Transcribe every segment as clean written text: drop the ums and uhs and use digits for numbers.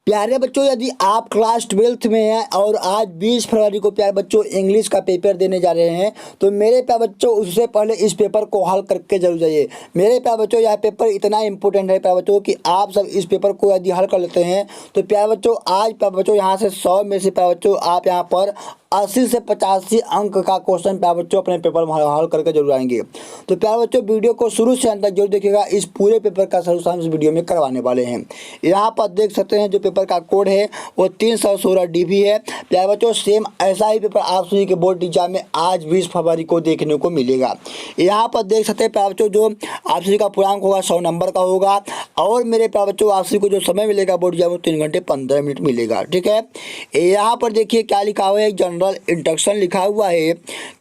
प्यारे बच्चों, यदि आप क्लास 12th में हैं और आज 20 फरवरी को प्यारे बच्चों इंग्लिश का पेपर देने जा रहे हैं, तो मेरे प्यारे बच्चों उससे पहले इस पेपर को हल करके जरूर जाइए। मेरे प्यारे बच्चों यह पेपर इतना इंपॉर्टेंट है प्यारे बच्चों कि आप सब इस पेपर को यदि हल कर लेते हैं तो प्यारे बच्चों आज प्यारे बच्चों यहाँ से 100 में से प्यारे बच्चों आप यहाँ पर 80 से 85 अंक का क्वेश्चन प्यारे बच्चों अपने पेपर में हल करके जरूर आएंगे। तो प्यारे बच्चों वीडियो को शुरू से अंत तक जरूर देखिएगा, इस पूरे पेपर का सलूशन इस वीडियो में करवाने वाले हैं। यहाँ पर देख सकते हैं जो पेपर का कोड है वो 316 DB है। प्यारे बच्चों सेम ऐसा ही पेपर आप सभी के बोर्ड एग्जाम में आज 20 फरवरी को देखने को मिलेगा। यहाँ पर देख सकते हैं प्यारे बच्चों जो आप सभी का पूर्णांक होगा 100 नंबर का होगा और मेरे प्यारे बच्चों आप सभी को जो समय मिलेगा बोर्ड एग्जाम में 3 घंटे 15 मिनट मिलेगा। ठीक है, यहाँ पर देखिए क्या लिखा हुआ है, जनरल इंस्ट्रक्शन लिखा हुआ है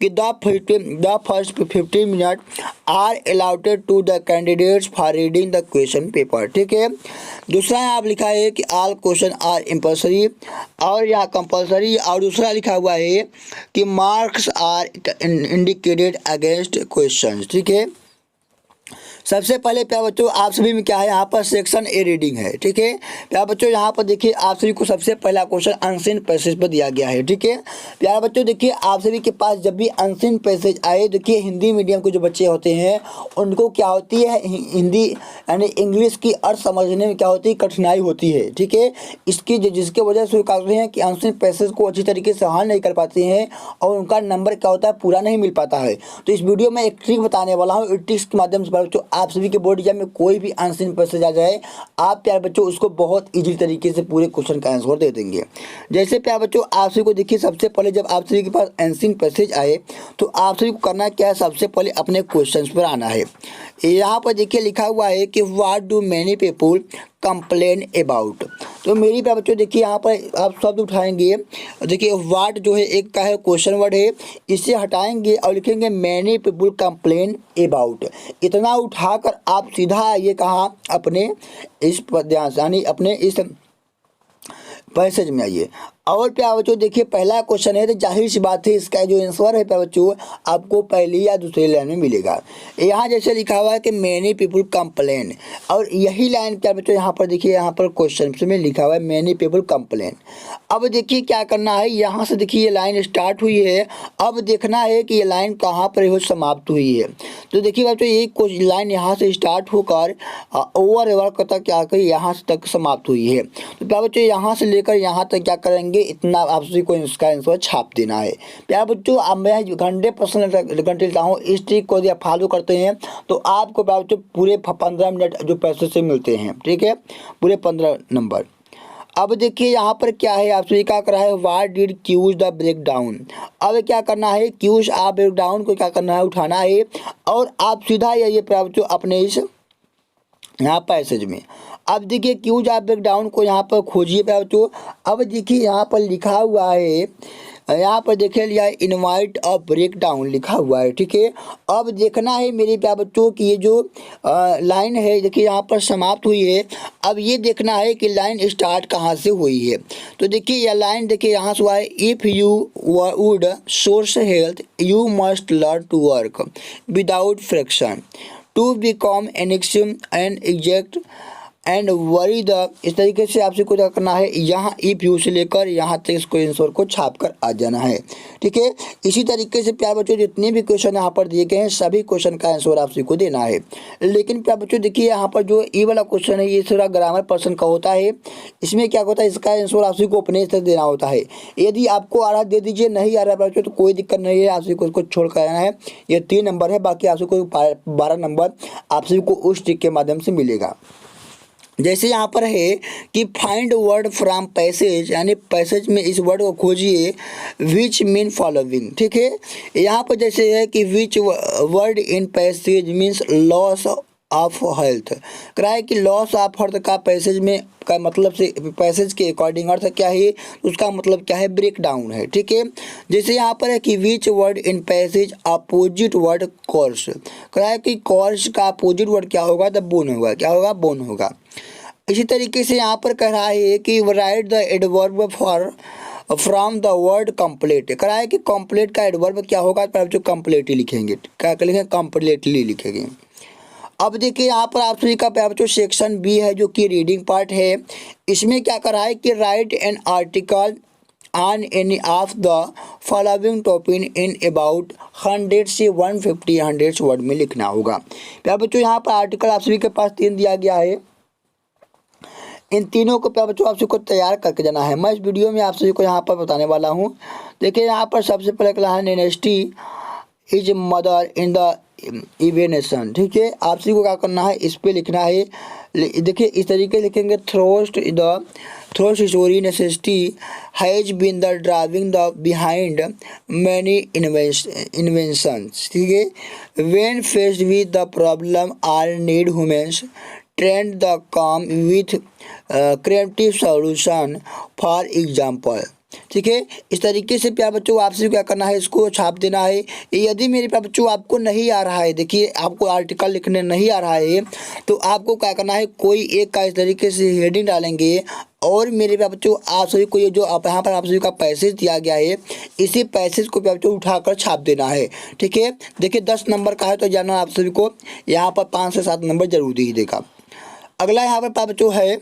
कि the first 15 minute are allotted to the candidates for reading the question paper. ठीक है, दूसरा यहाँ पर लिखा है कि ऑल क्वेश्चन आर कंपल्सरी और यहाँ कंपल्सरी, और दूसरा लिखा हुआ है कि marks are indicated against question. ठीक है, सबसे पहले प्यारे बच्चों आप सभी में क्या है, यहाँ पर सेक्शन ए रीडिंग है। ठीक है प्यारे बच्चों, यहाँ पर देखिए आप सभी को सबसे पहला क्वेश्चन अनसीन पैसेज पर दिया गया है। ठीक है प्यारे बच्चों, देखिए आप सभी के पास जब भी अनसीन पैसेज आए, देखिए हिंदी मीडियम के जो बच्चे होते हैं उनको क्या होती है, हिंदी यानी इंग्लिश की अर्थ समझने में क्या होती है, कठिनाई होती है। ठीक है, जिसके वजह से कहते हैं कि अनसीन पैसेज को अच्छी तरीके से हल नहीं कर पाते हैं और उनका नंबर क्या होता है, पूरा नहीं मिल पाता है। तो इस वीडियो में एक ट्रिक बताने वाला हूँ, इस ट्रिक्स के माध्यम से बच्चों आप सभी के बोर्ड एग्जाम में कोई भी अनसीन पैसेज आ जाए, आप प्यारे बच्चों उसको बहुत इजी तरीके से पूरे क्वेश्चन का आंसर दे देंगे। जैसे प्यारे बच्चों आप सभी को देखिए, सबसे पहले जब आप सभी के पास अनसीन पैसेज आए तो आप सभी को करना क्या है, सबसे पहले अपने क्वेश्चंस पर आना है। यहाँ पर देखिए लिखा हुआ है कि what do many people complain about. तो मेरी प्यारे बच्चों देखिए यहाँ पर आप शब्द उठाएंगे, देखिए व्हाट जो है एक का है क्वेश्चन वर्ड है, इसे हटाएंगे और लिखेंगे मैनी पीपल कंप्लेन अबाउट। इतना उठाकर आप सीधा आइए कहाँ, अपने इस पद्यांश यानी अपने इस पैसेज में आइए। और प्यारे बच्चों देखिए पहला क्वेश्चन है तो जाहिर सी बात है इसका जो आंसर है प्यारे बच्चों आपको पहली या दूसरी लाइन में मिलेगा। यहाँ जैसे लिखा हुआ है कि मैनी पीपल कंप्लेन, और यही लाइन प्यारे बच्चों यहाँ पर देखिए, यहाँ पर क्वेश्चन में लिखा हुआ है मैनी पीपल कंप्लेन। अब देखिए क्या करना है, यहाँ से देखिए ये लाइन स्टार्ट हुई है, अब देखना है कि ये लाइन कहाँ पर हो समाप्त हुई है। तो देखिए बच्चों ये लाइन यहाँ से स्टार्ट होकर ओवर वर्क तक आकर यहाँ तक समाप्त हुई है। तो प्यारे बच्चों यहाँ से लेकर यहाँ तक क्या करेंगे, इतना आप सभी को इसका आंसर छाप देना है। प्यारे बच्चों अब मैं 100% घंटे लेता हूँ, इस ट्रिक को यदि आप फॉलो करते हैं तो आपको प्यारे बच्चों पूरे 15 मिनट जो पैसे से मिलते हैं। ठीक है, पूरे 15 नंबर। अब देखिए यहाँ पर क्या है, आप सभी क्या कर रहा है, what did cause the breakdown. अब क्या करना है, क्यूज आप ब्रेक डाउन को क्या करना है, उठाना है और आप सीधा ये प्यारे बच्चों अपने इस यहाँ पैसेज में। अब देखिए क्यूज आप ब्रेक डाउन को यहाँ पर खोजिए प्यारे बच्चों। अब देखिए यहाँ पर लिखा हुआ है, यहाँ पर देखिए लिया है इनवाइट अ ब्रेक डाउन लिखा हुआ है। ठीक है, अब देखना है मेरे प्यारे बच्चों कि ये जो लाइन है देखिए यहाँ पर समाप्त हुई है, अब ये देखना है कि लाइन स्टार्ट कहाँ से हुई है। तो देखिए यह लाइन देखिए यहाँ से हुआ है, if you would source health you must learn to work without friction to become an axiom and exact and very the. इस तरीके से आपसे कुछ करना है, यहाँ इफ यू से लेकर यहाँ तक इसको आंसर को छाप कर आ जाना है। ठीक है, इसी तरीके से प्यारे बच्चों जितने भी क्वेश्चन यहाँ पर दिए गए हैं सभी क्वेश्चन का आंसर आपसे को देना है। लेकिन प्यारे बच्चों देखिए यहाँ पर जो ये वाला क्वेश्चन है ये थोड़ा ग्रामर पर्सन का होता है, इसमें क्या होता है इसका आंसर आपसे को अपने से देना होता है। यदि आपको आ रहा दे दीजिए, नहीं आ रहा बच्चों तो कोई दिक्कत नहीं है, आपसे को उसको छोड़ कर आना है। ये 3 नंबर है, बाकी आपसे को 12 नंबर आपसे को उस ट्रिक के माध्यम से मिलेगा। जैसे यहाँ पर है कि फाइंड वर्ड फ्रॉम पैसेज, यानी पैसेज में इस वर्ड को खोजिए विच मीन फॉलोइंग। ठीक है, यहाँ पर जैसे है कि which word in passage means loss of health. करा है कि लॉस ऑफ हेल्थ का पैसेज में का मतलब से पैसेज के अकॉर्डिंग अर्थ क्या है, उसका मतलब क्या है, ब्रेक डाउन है। ठीक है, जैसे यहाँ पर है कि which word in passage opposite word course. करा है कि कोर्स का अपोजिट वर्ड क्या होगा, द बोन होगा। क्या होगा, बोन होगा। इसी तरीके से यहाँ पर कह रहा है कि right the adverb for from the word complete. करा है कि कंप्लीट का एडवर्ब क्या होगा, तो जो कंप्लीटली लिखेंगे, क्या लिखेंगे, कंप्लीटली लिखेंगे। अब देखिए यहाँ पर आप सभी का जो सेक्शन बी है जो कि रीडिंग पार्ट है, इसमें क्या कर रहा है कि right an article on any of the following topic in about 100 से 150 वर्ड में लिखना होगा। प्यारे बच्चों यहाँ पर आर्टिकल आप सभी के पास 3 दिया गया है, इन तीनों को प्यारे बच्चों आप सभी को तैयार करके जाना है। मैं इस वीडियो में आप सभी को यहाँ पर बताने वाला हूँ। देखिए यहाँ पर सबसे पहले लिखा है नेनेस्टी इज मदर इन द इवेनेशन। ठीक है, आप सभी को क्या करना है, इस पे लिखना है। देखिए इस तरीके लिखेंगे, throughout story necessity has been the driving the behind many inventions. ठीक है, when faced with the problem or need humans tend the come with creative solution for example. ठीक है, इस तरीके से प्यारे बच्चों आपसे क्या करना है, इसको छाप देना है। यदि मेरे प्यारे बच्चों आपको नहीं आ रहा है, देखिए आपको आर्टिकल लिखने नहीं आ रहा है, तो आपको क्या करना है, कोई एक का इस तरीके से हेडिंग डालेंगे और मेरे प्यारे बच्चों आप सभी को ये जो आप यहाँ पर आप सभी का पैसेज दिया गया है, इसी पैसेज को प्यारे बच्चों उठाकर छाप देना है। ठीक है, देखिए 10 नंबर का है तो जानना आप सभी को यहाँ पर 5 से 7 नंबर जरूर दे देगा। अगला यहाँ पर प्यारे बच्चों है,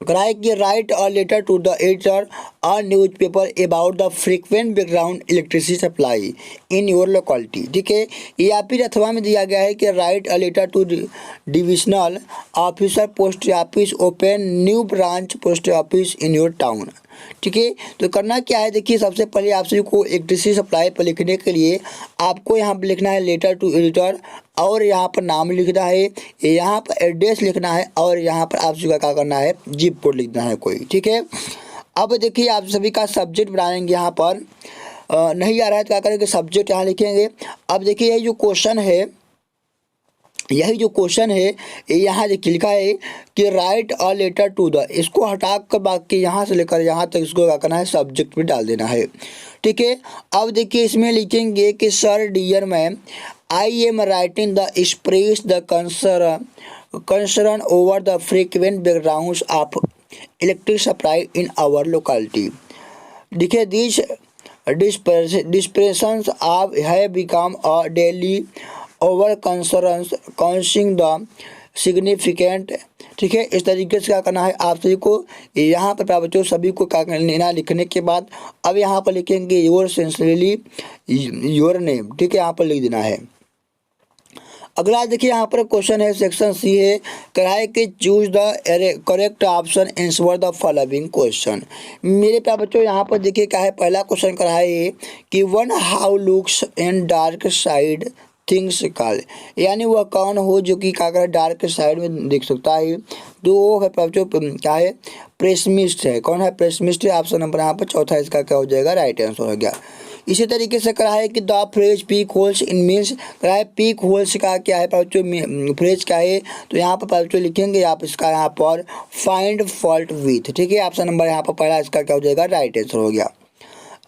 write a letter to the editor a newspaper about the frequent background electricity supply in your locality. ठीक है, या फिर अथवा में दिया गया है कि write a letter to divisional officer post office open new branch post office in your town. ठीक है, तो करना क्या है, देखिए सबसे पहले आप सभी को इलेक्ट्रिसिटी सप्लाई पर लिखने के लिए आपको यहाँ पर लिखना है लेटर टू एडिटर, और यहाँ पर नाम लिखना है, यहाँ पर एड्रेस लिखना है, और यहाँ पर आप सभी का क्या करना है, जिप कोड लिखना है कोई। ठीक है, अब देखिए आप सभी का सब्जेक्ट बनाएंगे, यहाँ पर नहीं आ रहा है तो क्या करेंगे, सब्जेक्ट यहाँ लिखेंगे। अब देखिए यही जो क्वेश्चन है यहाँ देखिए लिखा है कि write a letter to the, इसको हटा कर बाकी यहाँ से लेकर यहाँ तक इसको क्या करना है, सब्जेक्ट में डाल देना है। ठीक है, अब देखिए इसमें लिखेंगे कि sir dear ma'am I am writing the express the concern over the frequent backgrounds of electric supply in our locality. देखिए this disruptions of have become a daily over concerns causing the significant. ठीक है, इस तरीके से क्या करना है आप सभी को, यहाँ पर प्यारे बच्चों सभी को क्या लेना, लिखने के बाद अब यहाँ पर लिखेंगे योर सिंसियरली योर नेम। ठीक है, यहाँ पर लिख देना है। अगला देखिए यहाँ पर क्वेश्चन है, सेक्शन सी है, कराए कि choose the correct option answer the following question. मेरे प्यारे बच्चों यहाँ पर देखिए क्या है, पहला क्वेश्चन कराए कि one how looks in dark side things call, यानी वह कौन हो जो कि क्या करे, डार्क साइड में देख सकता है। तो वो है बच्चों क्या है, पेसिमिस्ट है। कौन है, पेसिमिस्ट है। ऑप्शन नंबर यहाँ पर चौथा इसका क्या हो जाएगा, राइट आंसर हो गया। इसी तरीके से करा है कि the phrase peak holes in means, करा है पीक होल्स का क्या है बच्चों, फ्रेज क्या है, तो यहाँ पर बच्चों लिखेंगे आप इसका यहाँ पर फाइंड फॉल्ट विथ। ठीक है, ऑप्शन नंबर यहाँ पर पहला इसका क्या हो जाएगा, राइट आंसर हो गया।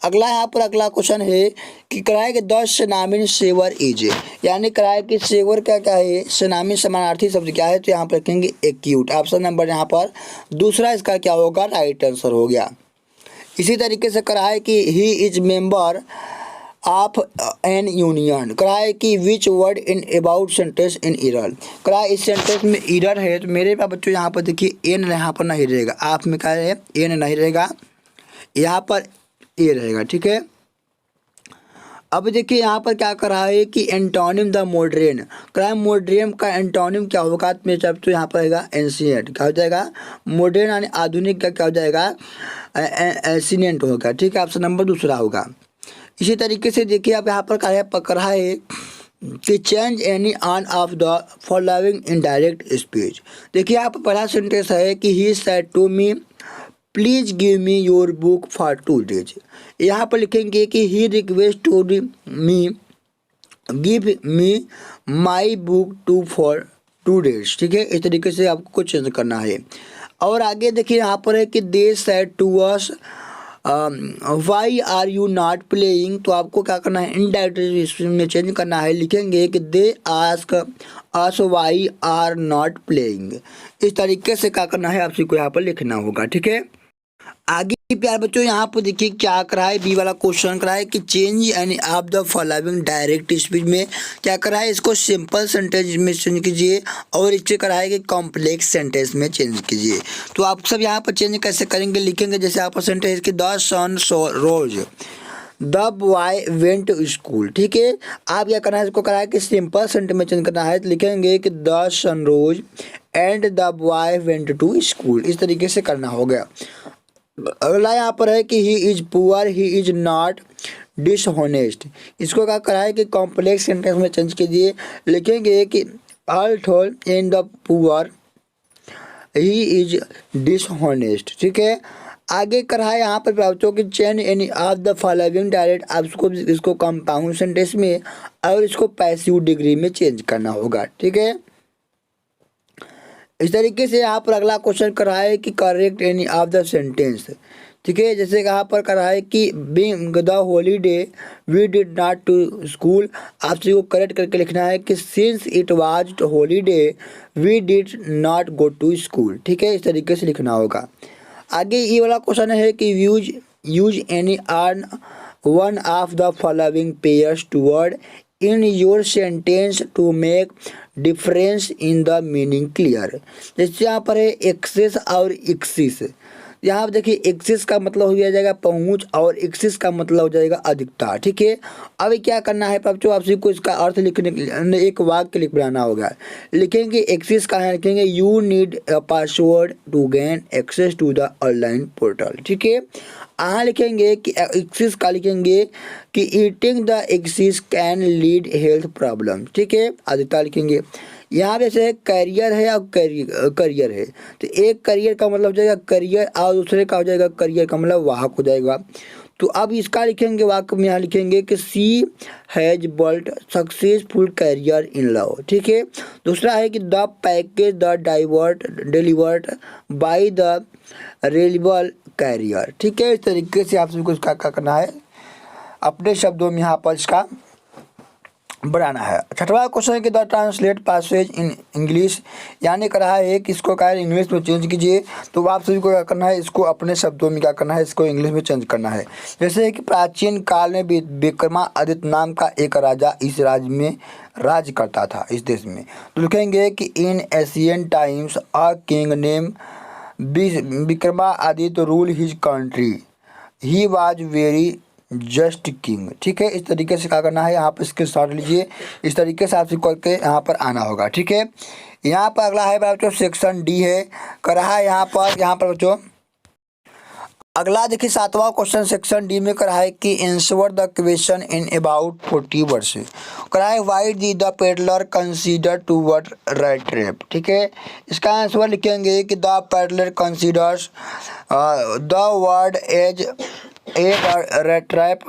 अगला यहाँ पर अगला क्वेश्चन है कि कराए कि 10 सिनोनिम सेवर इज, यानी कराए कि सेवर क्या है, सिनोनिम समानार्थी शब्द क्या है, तो यहाँ पर रखेंगे एक्यूट। ऑप्शन नंबर यहाँ पर दूसरा इसका क्या होगा, राइट आंसर हो गया। इसी तरीके से कराए कि he is member of an union, कराए कि which word in about sentence in error, कराए इस सेंटेंस में इरर है, तो मेरे पास बच्चों यहाँ पर देखिए एन यहाँ पर नहीं रहेगा, आप में क्या है, एन नहीं रहेगा, यहाँ पर ए रहेगा। ठीक है, अब देखिए यहाँ पर क्या कर रहा है कि एंटोनिम द मॉडर्न, क्या मॉडर्न का एंटोनिम क्या होगा, मेरे जब तो यहाँ पर रहेगा एंशिएंट, क्या हो जाएगा, मॉडर्न यानी आधुनिक का क्या हो जाएगा, एंशिएंट होगा। ठीक है, ऑप्शन नंबर दूसरा होगा। इसी तरीके से देखिए अब यहाँ पर क्या पकड़ रहा है कि change any on of the following indirect speech. देखिए यहाँ पर पहला सेंटेंस है कि he said to me please give me your book for 2 days। यहाँ पर लिखेंगे कि he request to me give me my book for 2 days। ठीक है, इस तरीके से आपको चेंज करना है। और आगे देखिए यहाँ पर है कि they said to us why are you not playing, तो आपको क्या करना है, इनडायरेक्ट में चेंज करना है, लिखेंगे कि they ask us why are not playing. इस तरीके से क्या करना है, आपसी को यहाँ पर लिखना होगा। ठीक है। आगे प्यार बच्चों यहाँ पर देखिए क्या करा है, बी वाला क्वेश्चन करा है कि change any of the following direct speech में क्या करा है, इसको सिंपल सेंटेंस में चेंज कीजिए और इससे करा है कि कॉम्प्लेक्स सेंटेंस में चेंज कीजिए। तो आप सब यहाँ पर चेंज कैसे करेंगे, लिखेंगे जैसे आप सेंटेंस कि the sun rose, the boy went to school. ठीक है, आप क्या करना है, इसको करा है कि सिंपल सेंटेंस में चेंज करना है, तो लिखेंगे कि the sun rose and the boy went to school. इस तरीके से करना हो गया। अगला यहाँ पर है कि he is poor, he is not dishonest. इसको क्या करा है कि कॉम्प्लेक्स सेंटेंस में चेंज कीजिए, लिखेंगे कि although in the poor he is dishonest. ठीक है, आगे करा है यहाँ पर बच्चों की change any of the following direct, आप इसको कंपाउंड सेंटेंस में और इसको पैसिव डिग्री में चेंज करना होगा। ठीक है, इस तरीके से यहाँ पर अगला क्वेश्चन करा है कि correct any of the sentence. ठीक है, जैसे यहाँ पर करा है कि being the holiday we did not to school, आपसे को करेक्ट करके लिखना है कि since it was holiday we did not go to school. ठीक है, इस तरीके से लिखना होगा। आगे ये वाला क्वेश्चन है कि use any earn one of the following pairs to word in your sentence to make difference in the meaning clear. जैसे यहाँ पर है एक्सेस और एक्सिस। यहाँ पर देखिए एक्सिस का मतलब हो जाएगा पहुँच और एक्सिस का मतलब हो जाएगा अधिकता। ठीक है, अब क्या करना है बच्चों, आपसे को इसका अर्थ लिखने के लिए एक वाक्य लिख बनाना होगा। लिखेंगे एक्सिस का है, लिखेंगे you need a password to gain access to the online portal. ठीक है, यहाँ लिखेंगे कि एक्सिस का लिखेंगे कि eating the excess can lead health problem. ठीक है, अधिकता लिखेंगे। यहाँ पे जैसे करियर है और करियर है, तो एक करियर का मतलब हो जाएगा करियर और दूसरे का हो जाएगा करियर का मतलब वाहक हो जाएगा। तो अब इसका लिखेंगे वाक्य में, यहाँ लिखेंगे कि she has built successful career in love. ठीक है, दूसरा है कि the package the delivered by the reliable carrier. ठीक है, इस तरीके से आप सबको इसका क्या करना है, अपने शब्दों में यहाँ पर इसका बनाना है। छठवां क्वेश्चन है कि the translate passage in English, यानी करा है कि इसको क्या है इंग्लिश में चेंज कीजिए। तो आप सभी को क्या करना है, इसको अपने शब्दों में क्या करना है, इसको इंग्लिश में चेंज करना है। जैसे कि प्राचीन काल में विक्रमादित्य नाम का एक राजा इस राज्य में राज करता था, इस देश में। तो लिखेंगे कि इन Asian times a king name Vikramaditya rule his country, he was very just king. ठीक है, इस तरीके से क्या करना है, यहाँ पर इसके शॉट लीजिए, इस तरीके से आपसे करके यहाँ पर आना होगा। ठीक है, यहाँ पर अगला है बच्चों सेक्शन डी है, करा है यहाँ पर बच्चों अगला देखिए सातवां क्वेश्चन सेक्शन डी में करा है कि answer the question in about 40 words. करा है why did the peddler consider to word red trap. ठीक है, इसका आंसर लिखेंगे कि the peddler considers the word as a red trap.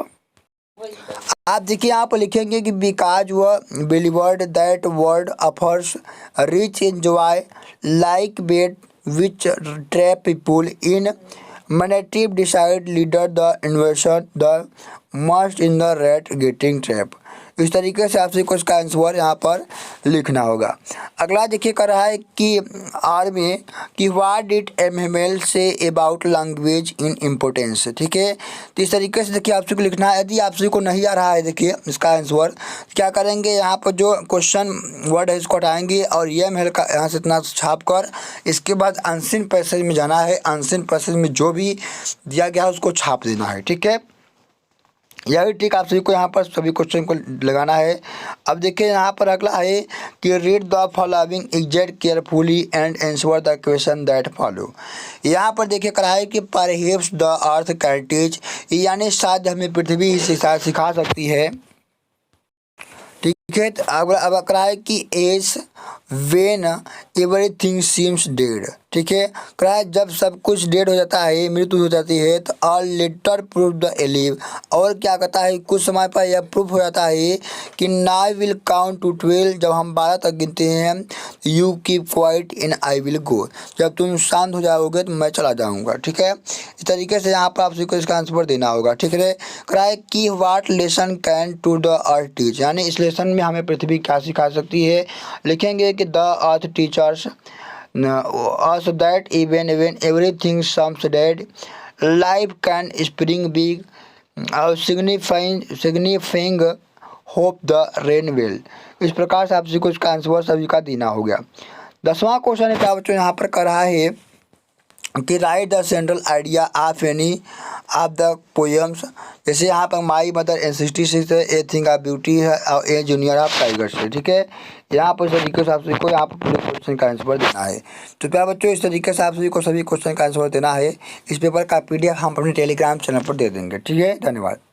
आप देखिए यहाँ पर लिखेंगे कि बिकॉज वह believed that word offers rich enjoy like bet which trap people in मैनेटिव decide leader the invasion the must in the rate getting trap. इस तरीके से आपसे कुछ का आंसर यहाँ पर लिखना होगा। अगला देखिए कर रहा है कि आर में कि what did MML say about language in importance. ठीक है, तो इस तरीके से देखिए आपसे को लिखना है। यदि आपसे को नहीं आ रहा है देखिए इसका आंसर क्या करेंगे, यहाँ पर जो क्वेश्चन वर्ड है इसको हटाएंगे और ये एमएल का यहाँ से इतना छाप कर इसके बाद अनसीन पैसेज में जाना है। अनसीन पैसेज में जो भी दिया गया है उसको छाप देना है। ठीक है, यही ट्रिक आप सभी को यहाँ पर सभी क्वेश्चन को लगाना है। अब देखिए यहाँ पर अगला है कि read the following exact carefully and answer the question that follow. यहाँ पर देखिए करा है कि perhaps the earth can teach, यानी शायद हमें पृथ्वी ही सिखा सकती है। ठीक है, तो अब करा है कि as when everything seems dead. ठीक है, करा है जब सब कुछ डेड हो जाता है, मृत्यु हो जाती है, तो all later prove the alive, और क्या कहता है कुछ समय पर यह प्रूफ हो जाता है कि नाई विल काउंट टू 12, जब हम 12 तक गिनते हैं you keep quiet in I will go, जब तुम शांत हो जाओगे तो मैं चला जाऊँगा। ठीक है, इस तरीके से यहाँ पर आप सभी को इसका आंसर देना होगा। ठीक है, करा है कि what lesson can to the earth teach, यानी इस लेसन में हमें पृथ्वी क्या सिखा सकती है। लिखेंगे कि the earth teachers also that even when everything seems dead, life can spring big, signifying hope the rain will। इस प्रकार से आप सभी को इसका आंसर सभी का देना हो गया। 10वां क्वेश्चन है प्यारे बच्चों यहाँ पर कर रहा है कि right the central idea of any of the poems. जैसे यहाँ पर माई मदर एन66 है, ए थिंग ऑफ ब्यूटी है और ए जूनियर ऑफ टाइगर्स है। ठीक है, यहाँ पर इस तरीके से आप सभी को यहाँ पर पूरे क्वेश्चन का आंसर देना है। तो प्यारे बच्चों इस तरीके से आप सभी को सभी क्वेश्चन का आंसर देना है। इस पेपर का PDF हम अपने टेलीग्राम चैनल पर दे देंगे। ठीक है, धन्यवाद।